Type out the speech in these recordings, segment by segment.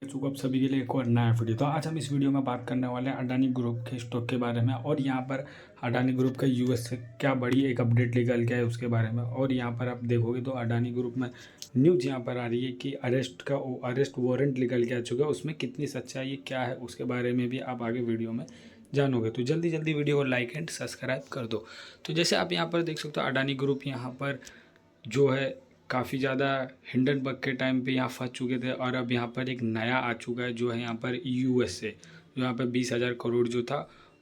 चुका आप सभी के लिए एक और नया वीडियो। तो आज हम इस वीडियो में बात करने वाले हैं अडानी ग्रुप के स्टॉक के बारे में, और यहाँ पर अडानी ग्रुप का यूएस से क्या बड़ी एक अपडेट निकल के है उसके बारे में। और यहाँ पर आप देखोगे तो अडानी ग्रुप में न्यूज़ यहाँ पर आ रही है कि अरेस्ट वारंट निकल के आ चुका है। उसमें कितनी सच्चाई क्या है उसके बारे में भी आप आगे वीडियो में जानोगे। तो जल्दी जल्दी वीडियो को लाइक एंड सब्सक्राइब कर दो। तो जैसे आप यहाँ पर देख सकते हो, अडानी ग्रुप यहाँ पर जो है काफ़ी ज़्यादा हिंडनबर्ग के टाइम पे यहाँ फंस चुके थे, और अब यहाँ पर एक नया आ चुका है जो है यहाँ पर यूएस से, जो यहाँ पर 20,000 करोड़ जो था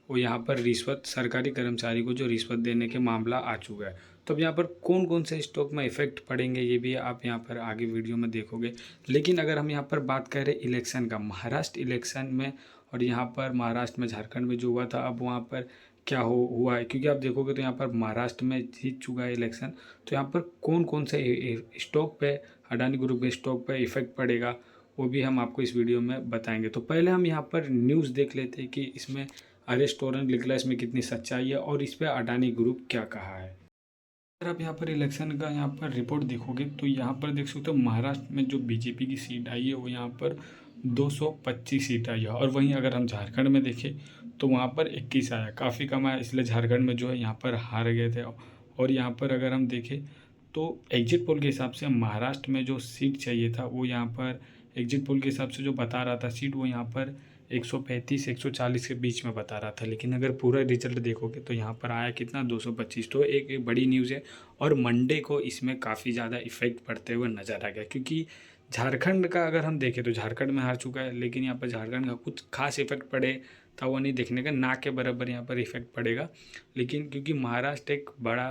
वो यहाँ पर रिश्वत, सरकारी कर्मचारी को जो रिश्वत देने के मामला आ चुका है। तो अब यहाँ पर कौन कौन से स्टॉक में इफेक्ट पड़ेंगे ये भी आप यहाँ पर आगे वीडियो में देखोगे। लेकिन अगर हम यहाँ पर बात करें इलेक्शन का, महाराष्ट्र इलेक्शन में, और यहाँ पर महाराष्ट्र में झारखंड में जो हुआ था, अब वहाँ पर क्या हुआ है, क्योंकि आप देखोगे तो यहाँ पर महाराष्ट्र में जीत चुका है इलेक्शन। तो यहाँ पर कौन कौन से स्टॉक पे, अडानी ग्रुप के स्टॉक पे इफेक्ट पड़ेगा वो भी हम आपको इस वीडियो में बताएंगे। तो पहले हम यहाँ पर न्यूज़ देख लेते हैं कि इसमें अरेस्ट वारंट निकला, इसमें कितनी सच्चाई है और इस पर अडानी ग्रुप क्या कहा है। अगर आप यहाँ पर इलेक्शन का यहाँ पर रिपोर्ट देखोगे तो यहाँ पर देख सकते हो महाराष्ट्र में जो बीजेपी की सीट आई है वो यहाँ पर 225 सीट आई है, और वहीं अगर हम झारखंड में देखें तो वहाँ पर 21 आया, काफ़ी कम आया, इसलिए झारखंड में जो है यहाँ पर हार गए थे। और यहाँ पर अगर हम देखें तो एग्जिट पोल के हिसाब से महाराष्ट्र में जो सीट चाहिए था वो यहाँ पर एग्जिट पोल के हिसाब से जो बता रहा था सीट, वो यहाँ पर 135 140 के बीच में बता रहा था। लेकिन अगर पूरा रिजल्ट देखोगे तो यहाँ पर आया कितना, 225। तो एक बड़ी न्यूज़ है, और मंडे को इसमें काफ़ी ज़्यादा इफेक्ट पड़ते हुए नज़र आ गया, क्योंकि झारखंड का अगर हम देखें तो झारखंड में हार चुका है, लेकिन यहाँ पर झारखंड का कुछ खास इफेक्ट पड़े था वो नहीं देखने का, ना के बराबर यहाँ पर इफेक्ट पड़ेगा। लेकिन क्योंकि महाराष्ट्र एक बड़ा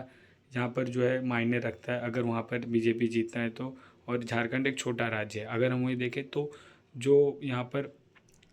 यहाँ पर जो है मायने रखता है अगर वहाँ पर बीजेपी जीतता है तो, और झारखंड एक छोटा राज्य है। अगर हम वही देखें तो जो यहाँ पर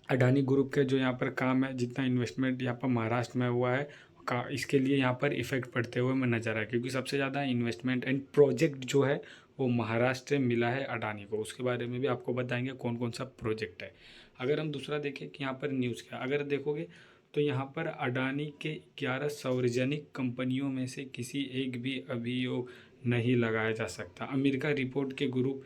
अडानी ग्रुप के जो यहाँ पर काम है, जितना इन्वेस्टमेंट यहाँ पर महाराष्ट्र में हुआ है का, इसके लिए यहाँ पर इफेक्ट पड़ते हुए मैं नज़र आया, क्योंकि सबसे ज़्यादा इन्वेस्टमेंट एंड प्रोजेक्ट जो है वो महाराष्ट्र से मिला है अडानी को। उसके बारे में भी आपको बताएंगे कौन कौन सा प्रोजेक्ट है। अगर हम दूसरा देखें कि यहाँ पर न्यूज़ क्या, अगर देखोगे तो यहाँ पर अडानी के 11 सार्वजनिक कंपनियों में से किसी एक भी अभियोग नहीं लगाया जा सकता। अमेरिका रिपोर्ट के ग्रुप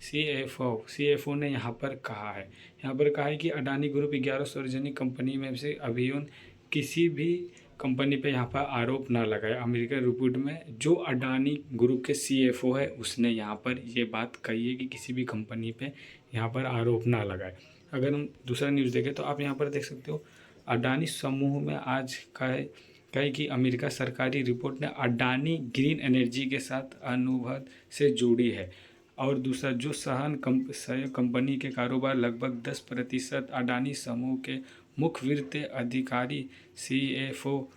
सीएफओ ने यहाँ पर कहा है, कि अडानी ग्रुप 11 सार्वजनिक कंपनी में से अभियोग किसी भी कंपनी पे यहाँ पर आरोप ना लगाए। अमेरिका रिपोर्ट में जो अडानी ग्रुप के सीएफओ है उसने यहाँ पर ये बात कही है कि किसी भी कंपनी पे यहाँ पर आरोप ना लगाए। अगर हम दूसरा न्यूज़ देखें तो आप यहाँ पर देख सकते हो, अडानी समूह में आज कहे कि अमेरिका सरकारी रिपोर्ट ने अडानी ग्रीन एनर्जी के साथ अनुबंध से जोड़ी है। और दूसरा, जो सहयोग कंपनी के कारोबार लगभग 10% अडानी समूह के मुख्य वित्तीय अधिकारी सीएफओ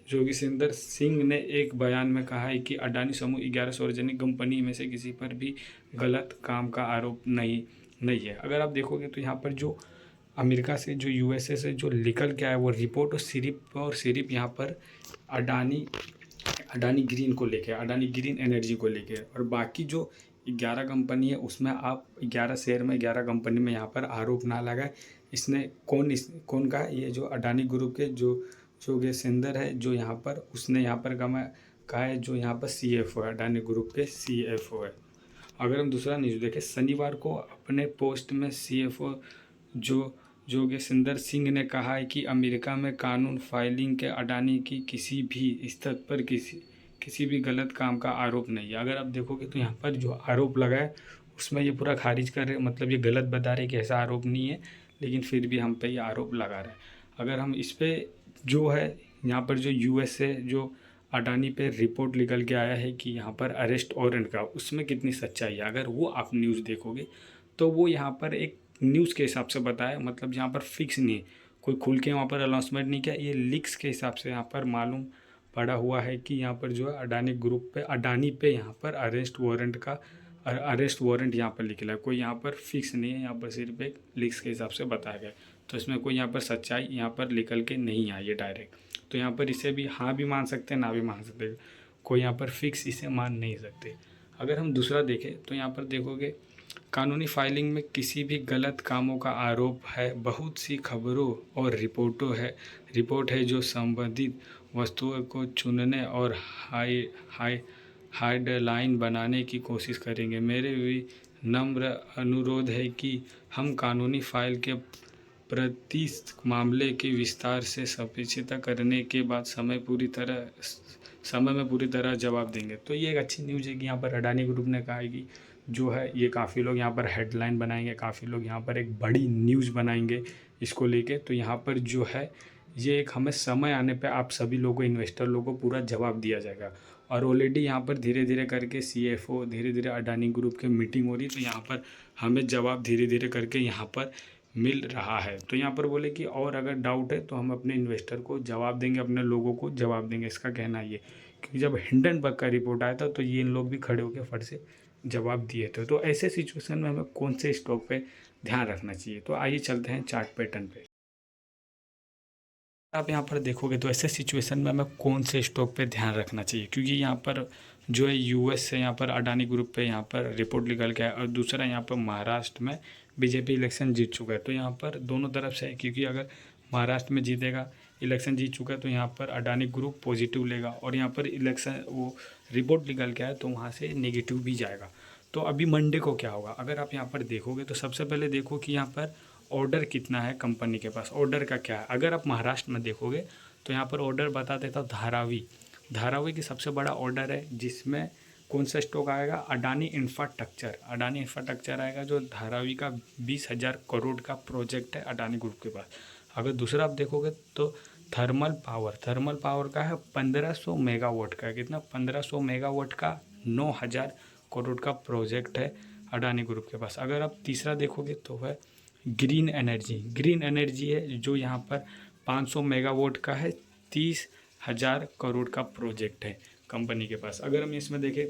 जोगेशिंदर सिंह ने एक बयान में कहा है कि अडानी समूह 11 सार्वजनिक कंपनी में से किसी पर भी गलत काम का आरोप नहीं है। अगर आप देखोगे तो यहाँ पर जो अमेरिका से, जो यूएसए से जो निकल के आया वो रिपोर्ट, और सिर्फ यहाँ पर अडानी ग्रीन को लेके, अडानी ग्रीन एनर्जी को लेके, और बाकी जो 11 कंपनी है उसमें आप 11 शेयर में 11 कंपनी में यहाँ पर आरोप ना लगाए। इसने कौन कहा, ये जो अडानी ग्रुप के जो जोगेशिंदर है, जो यहाँ पर उसने यहाँ पर कहा है, जो यहाँ पर सीएफओ है, अडानी ग्रुप के सीएफओ है। अगर हम दूसरा न्यूज़ देखें, शनिवार को अपने पोस्ट में सीएफओ जोगेशिंदर सिंह ने कहा है कि अमेरिका में कानून फाइलिंग के अडानी की किसी भी स्तर पर किसी भी गलत काम का आरोप नहीं है। अगर आप देखोगे तो यहाँ पर जो आरोप लगा है उसमें ये पूरा खारिज कर रहे, मतलब ये गलत बता रहे कि ऐसा आरोप नहीं है, लेकिन फिर भी हम पे ये आरोप लगा रहे हैं। अगर हम इस पर जो है यहाँ पर जो यूएस से जो अडानी पे रिपोर्ट निकल के आया है कि यहाँ पर अरेस्ट वारंट का, उसमें कितनी सच्चाई है, अगर वो आप न्यूज़ देखोगे तो वो यहाँ पर एक न्यूज़ के हिसाब से बताया, मतलब यहाँ पर फिक्स नहीं है, कोई खुल के वहाँ पर अनाउंसमेंट नहीं किया, ये लीक्स के हिसाब से यहाँ पर मालूम पड़ा हुआ है कि यहाँ पर जो है अडानी ग्रुप पे, अडानी पे यहाँ पर अरेस्ट वारंट यहाँ पर निकला है। कोई यहाँ पर फिक्स नहीं है, यहाँ पर सिर्फ एक लीक्स के हिसाब से बताया गया। तो इसमें कोई यहाँ पर सच्चाई यहाँ पर निकल के नहीं आई है डायरेक्ट। तो यहाँ पर इसे भी हाँ भी मान सकते हैं, ना भी मान सकते, कोई यहाँ पर फिक्स इसे मान नहीं सकते। अगर हम दूसरा देखें तो यहाँ पर देखोगे, कानूनी फाइलिंग में किसी भी गलत कामों का आरोप है। बहुत सी खबरों और रिपोर्ट है जो संबंधित वस्तुओं को चुनने और हेडलाइन बनाने की कोशिश करेंगे। मेरे भी नम्र अनुरोध है कि हम कानूनी फाइल के प्रति मामले की विस्तार से समीक्षा करने के बाद समय में पूरी तरह जवाब देंगे। तो ये एक अच्छी न्यूज़ है कि यहाँ पर अडानी ग्रुप ने कहा है कि जो है ये काफ़ी लोग यहाँ पर हेडलाइन बनाएंगे, काफ़ी लोग यहाँ पर एक बड़ी न्यूज़ बनाएंगे इसको लेके। तो यहाँ पर जो है ये एक हमें समय आने पे आप सभी लोगों, इन्वेस्टर लोगों को पूरा जवाब दिया जाएगा। और ऑलरेडी यहाँ पर धीरे धीरे करके CFO धीरे धीरे अडानी ग्रुप की मीटिंग हो रही है, तो यहाँ पर हमें जवाब धीरे धीरे करके यहाँ पर मिल रहा है। तो यहाँ पर बोले कि और अगर डाउट है तो हम अपने इन्वेस्टर को जवाब देंगे, अपने लोगों को जवाब देंगे, इसका कहना ये। क्योंकि जब हिंडनबर्ग का रिपोर्ट आया था तो ये इन लोग भी खड़े होकर फट से जवाब दिए थे। तो ऐसे सिचुएशन में हमें कौन से स्टॉक पे ध्यान रखना चाहिए, तो आइए चलते हैं चार्ट पैटर्न पे। आप यहाँ पर देखोगे तो ऐसे सिचुएशन में हमें कौन से स्टॉक पे ध्यान रखना चाहिए, क्योंकि यहाँ पर जो है US से यहाँ पर अडानी ग्रुप पे यहाँ पर रिपोर्ट निकल के आया, और दूसरा यहाँ पर महाराष्ट्र में BJP इलेक्शन जीत चुका है। तो यहाँ पर दोनों तरफ से है, क्योंकि अगर महाराष्ट्र में जीतेगा, इलेक्शन जीत चुका है, तो यहाँ पर अडानी ग्रुप पॉजिटिव लेगा, और यहाँ पर इलेक्शन वो रिपोर्ट निकल के आया तो वहाँ से नेगेटिव भी जाएगा। तो अभी मंडे को क्या होगा, अगर आप यहाँ पर देखोगे तो सबसे पहले देखो कि यहाँ पर ऑर्डर कितना है कंपनी के पास, ऑर्डर का क्या है। अगर आप महाराष्ट्र में देखोगे तो यहाँ पर ऑर्डर बता देता हूँ, धारावी की सबसे बड़ा ऑर्डर है, जिसमें कौन सा स्टॉक आएगा, अडानी इंफ्रास्ट्रक्चर आएगा, जो धारावी का 20,000 करोड़ का प्रोजेक्ट है अडानी ग्रुप के पास। अगर दूसरा आप देखोगे तो थर्मल पावर का है 1500 मेगावाट का, कितना 1500 मेगावाट का 9,000 करोड़ का प्रोजेक्ट है अडानी ग्रुप के पास। अगर आप तीसरा देखोगे तो है ग्रीन एनर्जी है, जो यहाँ पर 500 मेगावाट का है, 30,000 करोड़ का प्रोजेक्ट है कंपनी के पास। अगर हम इसमें देखें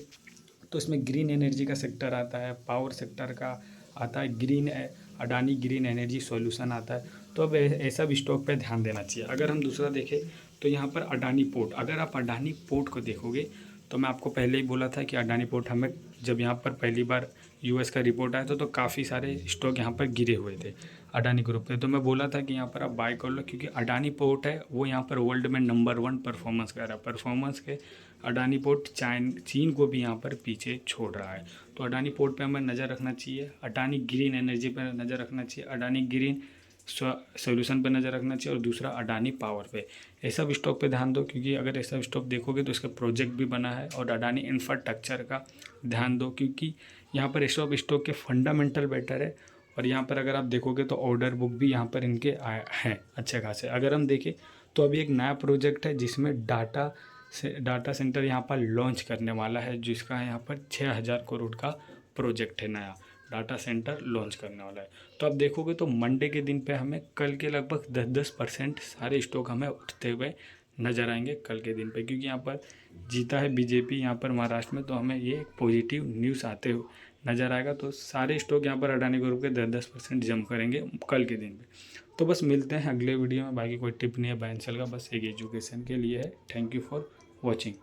तो इसमें ग्रीन एनर्जी का सेक्टर आता है, पावर सेक्टर का आता है, अडानी ग्रीन एनर्जी सॉल्यूशन आता है। तो अब ऐसा भी स्टॉक पे ध्यान देना चाहिए। अगर हम दूसरा देखें तो यहाँ पर अडानी पोर्ट, अगर आप अडानी पोर्ट को देखोगे तो मैं आपको पहले ही बोला था कि अडानी पोर्ट हमें, जब यहाँ पर पहली बार US का रिपोर्ट आया था तो काफ़ी सारे स्टॉक यहाँ पर गिरे हुए थे अडानी ग्रुप पे। तो मैं बोला था कि यहाँ पर आप बाय कर लो, क्योंकि अडानी पोर्ट है वो यहाँ पर वर्ल्ड में नंबर 1 परफॉर्मेंस कर रहा है। परफॉर्मेंस के अडानी पोर्ट चीन को भी यहाँ पर पीछे छोड़ रहा है। तो अडानी पोर्ट पे हमें नज़र रखना चाहिए, अडानी ग्रीन एनर्जी पर नज़र रखना चाहिए, अडानी ग्रीन सोल्यूशन पे नज़र रखना चाहिए, और दूसरा अडानी पावर पे। ऐसा भी स्टॉक पे ध्यान दो, क्योंकि अगर ऐसा स्टॉक देखोगे तो इसका प्रोजेक्ट भी बना है। और अडानी इंफ्रास्ट्रक्चर का ध्यान दो, क्योंकि यहाँ पर ऐसा स्टॉक के फंडामेंटल बेटर है। और यहाँ पर अगर आप देखोगे तो ऑर्डर बुक भी यहाँ पर इनके हैं अच्छे खासे। अगर हम देखें तो अभी एक नया प्रोजेक्ट है जिसमें डाटा सेंटर यहाँ पर लॉन्च करने वाला है, जिसका यहाँ पर 6,000 करोड़ का प्रोजेक्ट है, नया डाटा सेंटर लॉन्च करने वाला है। तो आप देखोगे तो मंडे के दिन पे हमें कल के लगभग 10% सारे स्टॉक हमें उठते हुए नज़र आएंगे कल के दिन पे, क्योंकि यहाँ पर जीता है BJP यहाँ पर महाराष्ट्र में, तो हमें ये पॉजिटिव न्यूज़ आते हुए नज़र आएगा। तो सारे स्टॉक यहाँ पर अडानी ग्रुप के 10% जंप करेंगे कल के दिन पे। तो बस मिलते हैं अगले वीडियो में। बाकी कोई टिप नहीं है बाय एंड सेल का, बस एक एजुकेशन के लिए है। Thank you for watching.